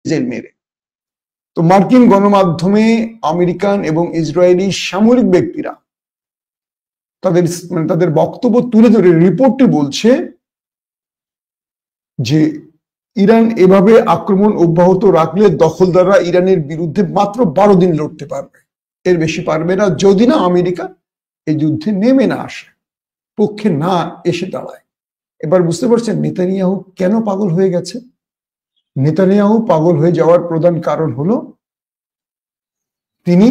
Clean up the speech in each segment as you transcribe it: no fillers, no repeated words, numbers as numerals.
Jail মেরে। তো মার্কিন গণমাধ্যমে আমেরিকান এবং ইসরায়েলি সামরিক ব্যক্তিরা তাদের বক্তব্য তুলে ধরে রিপোর্টটি বলছে যে ইরান এভাবে আক্রমণ অব্যাহত রাখলে দখলদাররা ইরানের বিরুদ্ধে মাত্র 12 দিন লড়তে পারবে, এর বেশি পারবে না, যদি না আমেরিকা এই যুদ্ধে নেমে না আসে, পক্ষে না এসে দাঁড়ায়। এবার বুঝতে পারছেন নেতানিয়াহু কেন পাগল হয়ে গেছে? নেতানিয়াহু পাগল হয়ে যাওয়ার প্রধান কারণ হলো তিনি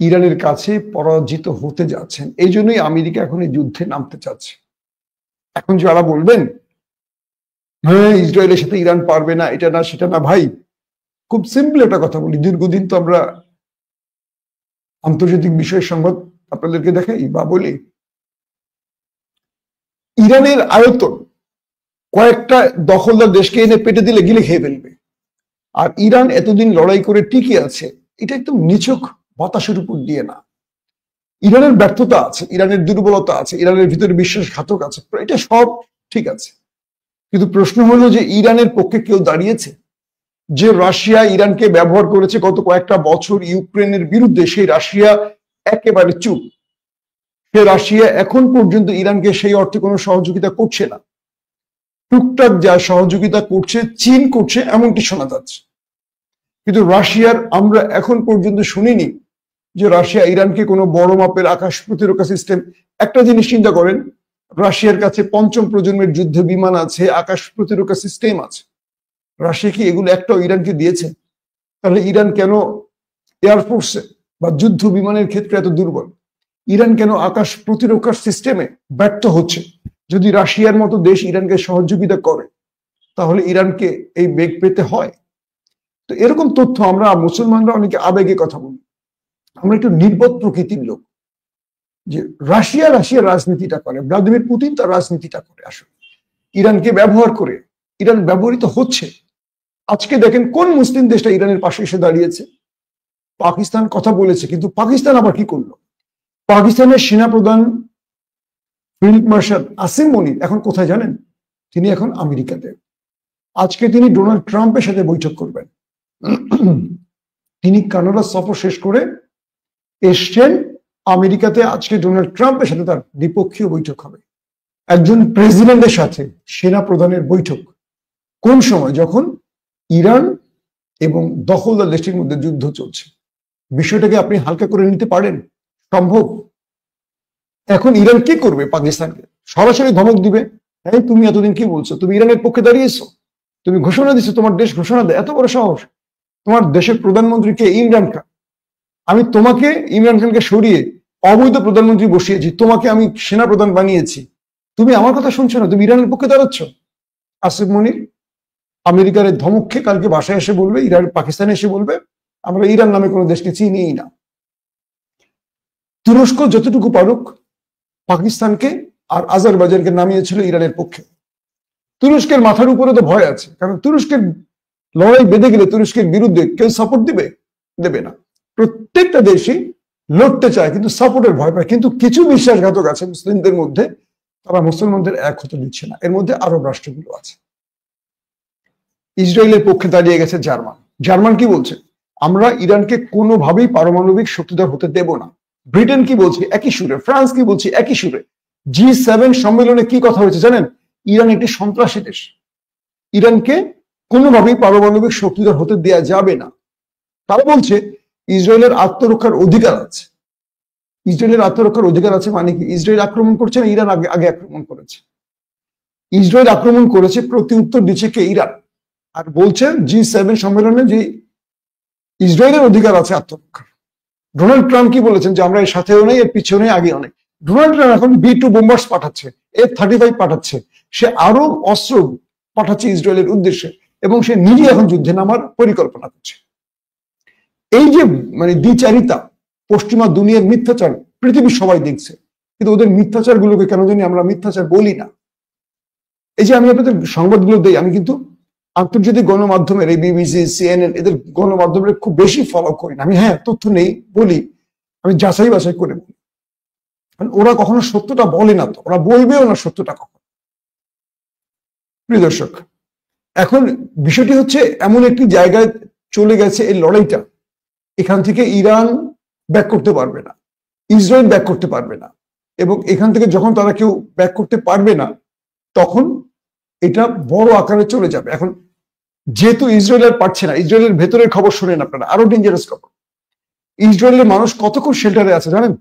ইরানের কাছে পরাজিত হতে যাচ্ছেন। এই জন্যই আমেরিকা এখন এই যুদ্ধে নামতে চাচ্ছে। এখন যারা বলবেন হ্যাঁ ইসরায়েলের সাথে ইরান পারবে না, এটা না সেটা না, ভাই খুব সিম্পল একটা কথা বলি। দীর্ঘদিন তো আমরা আন্তর্জাতিক বিষয়ের সংবাদ আপনাদেরকে দেখাই বা বলি, ইরানের আয়তন কয়েকটা দখলদার দেশকে এনে পেটে দিলে গিলে খেয়ে ফেলবে। আর ইরান এতদিন লড়াই করে টিকে আছে, এটা একদম নিছক বাতাসের উপর দিয়ে না। ইরানের ব্যর্থতা আছে, ইরানের দুর্বলতা আছে, ইরানের ভিতরে বিশ্বাসঘাতক আছে, এটা সব ঠিক আছে। কিন্তু প্রশ্ন হলো যে ইরানের পক্ষে কেউ দাঁড়িয়েছে? যে রাশিয়া ইরানকে ব্যবহার করেছে গত কয়েকটা বছর ইউক্রেনের বিরুদ্ধে, সেই রাশিয়া একেবারে চুপ। সে রাশিয়া এখন পর্যন্ত ইরানকে সেই অর্থে কোনো সহযোগিতা করছে না। টুকটাক যা সহযোগিতা করছে চীন করছে এমনটি শোনা যাচ্ছে, কিন্তু রাশিয়ার আমরা এখন পর্যন্ত শুনিনি যে রাশিয়া ইরানকে কোনো বড় মাপের আকাশ প্রতিরক্ষা সিস্টেম। একটা জিনিস চিন্তা করেন, রাশিয়ার কাছে 5ম প্রজন্মের যুদ্ধ বিমান আছে, আকাশ প্রতিরক্ষা সিস্টেম আছে। রাশিয়া কি এগুলো একটাও ইরানকে দিয়েছে? তাহলে ইরান কেন এয়ারফোর্সে বা যুদ্ধ বিমানের ক্ষেত্রে এত দুর্বল? ইরান কেন আকাশ প্রতিরক্ষার সিস্টেমে ব্যর্থ হচ্ছে? যদি রাশিয়ার মতো দেশ ইরানকে সহযোগিতা করে তাহলে ইরানকে এই বেগ পেতে হয়? তো এরকম তথ্য আমরা মুসলমানরা অনেকে আবেগে কথা বলি, আমরা একটু নির্বোধ প্রকৃতির লোক। যে রাশিয়া রাজনীতিটা করে, ভ্লাদিমির পুতিন তার রাজনীতিটা করে, আসলে ইরানকে ব্যবহার করে। ইরান ব্যবহৃত হচ্ছে। আজকে দেখেন কোন মুসলিম দেশটা ইরানের পাশে এসে দাঁড়িয়েছে? পাকিস্তান কথা বলেছে, কিন্তু পাকিস্তান আবার কি করলো? পাকিস্তানের সেনাপ্রধান ফিল্ড মার্শাল আসিম মনির এখন কোথায় জানেন? তিনি এখন আমেরিকাতে। আজকে তিনি ডোনাল্ড ট্রাম্পের সাথে বৈঠক করবেন। তিনি কানাডা সফর শেষ করে এসছেন আমেরিকাতে। আজকে ডোনাল্ড ট্রাম্পের সাথে তার দ্বিপক্ষীয় বৈঠক হবে। একজন প্রেসিডেন্টের সাথে সেনা প্রধানের বৈঠক কোন সময়? যখন ইরান এবং দখলদার দেশটির মধ্যে যুদ্ধ চলছে। বিষয়টাকে আপনি হালকা করে নিতে পারেন? সম্ভব? এখন ইরান কি করবে? পাকিস্তানকে সরাসরি ধমক দিবে, হ্যাঁ তুমি এতদিন কি বলছো, তুমি ইরানের পক্ষে দাঁড়িয়েছো, তুমি ঘোষণা দিচ্ছ, তোমার দেশ ঘোষণা দেয়, এত বড় সাহস? তোমার দেশের প্রধানমন্ত্রীকে ইমরান খান, আমি তোমাকে ইমরান খানকে সরিয়ে অবৈধ প্রধানমন্ত্রী বসিয়েছি, তোমাকে আমি সেনা প্রধান বানিয়েছি, তুমি আমার কথা শুনছো না, তুমি ইরানের পক্ষে দাঁড়াচ্ছ। আসিফ মনির আমেরিকার ধমক খেয়ে কালকে বাসায় এসে বলবে, ইরান পাকিস্তানে এসে বলবে আমরা ইরান নামে কোনো দেশকে চিনিই না। তুরস্ক যতটুকু পারুক পাকিস্তানকে আর আজারবাইজানকে নামিয়েছিল ইরানের পক্ষে। তুরস্কের মাথার উপরে তো ভয় আছে, কারণ তুরস্কের লড়াই বেঁধে গেলে তুরস্কের বিরুদ্ধে কেউ সাপোর্ট দিবে? দেবে না। প্রত্যেকটা দেশই লড়তে চায় কিন্তু সাপোর্টের ভয় পায়। কিন্তু কিছু বিশ্বাসঘাতক আছে মুসলিমদের মধ্যে, তারা মুসলমানদের এক হতে দিচ্ছে না। এর মধ্যে আরব রাষ্ট্রগুলো আছে। ইসরায়েলের পক্ষে দাঁড়িয়ে গেছে জার্মান। জার্মান কি বলছে? আমরা ইরানকে কোনোভাবেই পারমাণবিক শক্তিধর হতে দেব না। ব্রিটেন কি বলছে? একই সুরে। ফ্রান্স কি বলছে? একই সুরে। G7 সম্মেলনে কি কথা হয়েছে জানেন? ইরান একটি সন্ত্রাসী দেশ, ইরানকে কোনোভাবেই পারমাণবিক শক্তিধর হতে দেয়া যাবে না। তারা বলছে ইসরায়েলের আত্মরক্ষার অধিকার আছে। ইসরায়েলের আত্মরক্ষার অধিকার আছে মানে কি? ইসরায়েল আক্রমণ করছে না ইরান আগে আক্রমণ করেছে? ইসরায়েল আক্রমণ করেছে, প্রতি উত্তর দিচ্ছে কে? ইরান। আর বলছে G7 সম্মেলনে যে ইসরায়েলের অধিকার আছে আত্মরক্ষার। ডোনাল্ড ট্রাম্প কি বলেছেন? যে আমরা এর সাথেও নেই, এর পিছনেও নেই, আগেও নেই। ডোনাল্ড ট্রাম্প এখন B2 বোম্বার্স পাঠাচ্ছে, F-35 পাঠাচ্ছে, সে আরো অস্ত্র পাঠাচ্ছে ইসরায়েলের উদ্দেশ্যে, এবং সে নিজে এখন যুদ্ধে নামার পরিকল্পনা করছে। এই যে দ্বিচারিতা, পশ্চিমা দুনিয়ার মিথ্যাচার পৃথিবীর সবাই দেখছে, কিন্তু ওদের মিথ্যাচার গুলোকে কেন জানি আমরা মিথ্যাচার বলি না। এই যে আমি আপনাদের সংবাদগুলো দেই, আমি কিন্তু আন্তর্জাতিক গণমাধ্যমের এই BBC, CNN এদের গণমাধ্যমের খুব বেশি ফলো করি না আমি। হ্যাঁ, তথ্য নেই বলি, আমি যাচাই বাছাই করে বলি। ওরা কখনো সত্যটা বলে না, তো ওরা বলবেও না সত্যটা কখন। প্রিয় দর্শক, এখন বিষয়টি হচ্ছে এমন একটি জায়গায় চলে গেছে এই লড়াইটা, এখান থেকে ইরান ব্যাক করতে পারবে না, ইসরায়েল ব্যাক করতে পারবে না, এবং এখান থেকে যখন তারা কেউ ব্যাক করতে পারবে না তখন এটা বড় আকারে চলে যাবে। এখন যেহেতু ইসরায়েল আর পারছে না, ইসরায়েলের ভেতরের খবর শোনেন আপনারা, আরো ডেঞ্জারাস খবর। ইসরায়েলের মানুষ কতক্ষণ শেল্টারে আছে জানেন?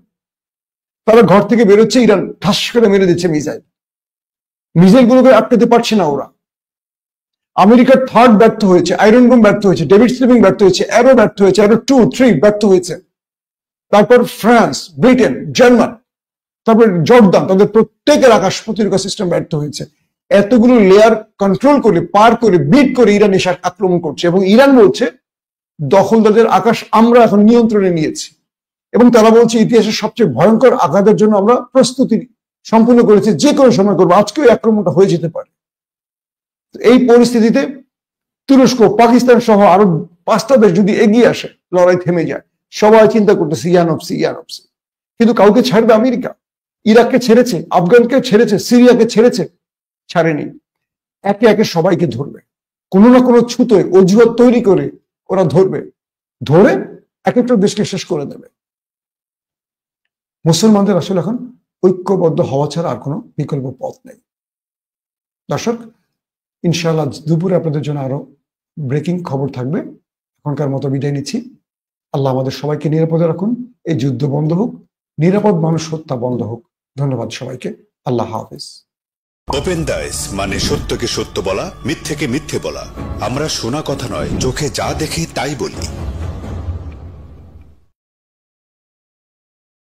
তারা ঘর থেকে বেরোচ্ছে, ইরান ঠাস করে মেরে দিচ্ছে মিসাইল গুলোকে আটকাতে পারছে না ওরা। আমেরিকার থার্ড ব্যর্থ হয়েছে, আয়রন ডোম ব্যর্থ হয়েছে, ডেভিড স্লিপিং ব্যর্থ হয়েছে, অ্যারো ব্যর্থ হয়েছে, অ্যারো 2, 3 ব্যর্থ হয়েছে। তারপর ফ্রান্স, ব্রিটেন, জার্মান, তারপর জর্দান, তাদের প্রত্যেকের আকাশ প্রতিরক্ষা সিস্টেম ব্যর্থ হয়েছে। এতগুলো লেয়ার কন্ট্রোল করে, পার করে, বিট করে ইরান এসে আক্রমণ করছে, এবং ইরান বলছে দখলদারদের আকাশ আমরা এখন নিয়ন্ত্রণে নিয়েছি, এবং তারা বলছে ইতিহাসের সবচেয়ে ভয়ঙ্কর আঘাতের জন্য আমরা প্রস্তুতি সম্পূর্ণ করেছি, যে কোনো সময় করবো, আজকেও আক্রমণটা হয়ে যেতে পারে। এই পরিস্থিতিতে তুরস্ক, পাকিস্তান সহ আরো 5টা দেশ যদি এগিয়ে আসে, লড়াই থেমে যায়। সবাই চিন্তা করতেছে ইয়ানপসি, কিন্তু কাউকে ছাড়বে আমেরিকা? ইরাককে ছেড়েছে, আফগানকে ছেড়েছে, সিরিয়াকে ছেড়েছে, ছাড়েনি। একে একে সবাইকে ধরবে, কোনো না কোনো ছুতোয় অজুহাত তৈরি করে ওরা ধরবে, ধরে এক একটা দেশকে শেষ করে দেবে। মুসলমানদের আসলে এখন ঐক্যবদ্ধ হওয়া ছাড়া আর কোনো বিকল্প পথ নেই। দর্শক, ইনশাআল্লাহ দুপুরে আপনাদের জন্য আরো ব্রেকিং খবর থাকবে। এখনকার মতো বিদায় নিচ্ছি। আল্লাহ আমাদের সবাইকে নিরাপদে রাখুন, এই যুদ্ধ বন্ধ হোক, নিরাপদ মানুষ হত্যা বন্ধ হোক। ধন্যবাদ সবাইকে। আল্লাহ হাফেজ। ওপেন দাইস মানে সত্যকে সত্য বলা, মিথ্যেকে মিথ্যে বলা। আমরা শোনা কথা নয়, চোখে যা দেখি তাই বলি।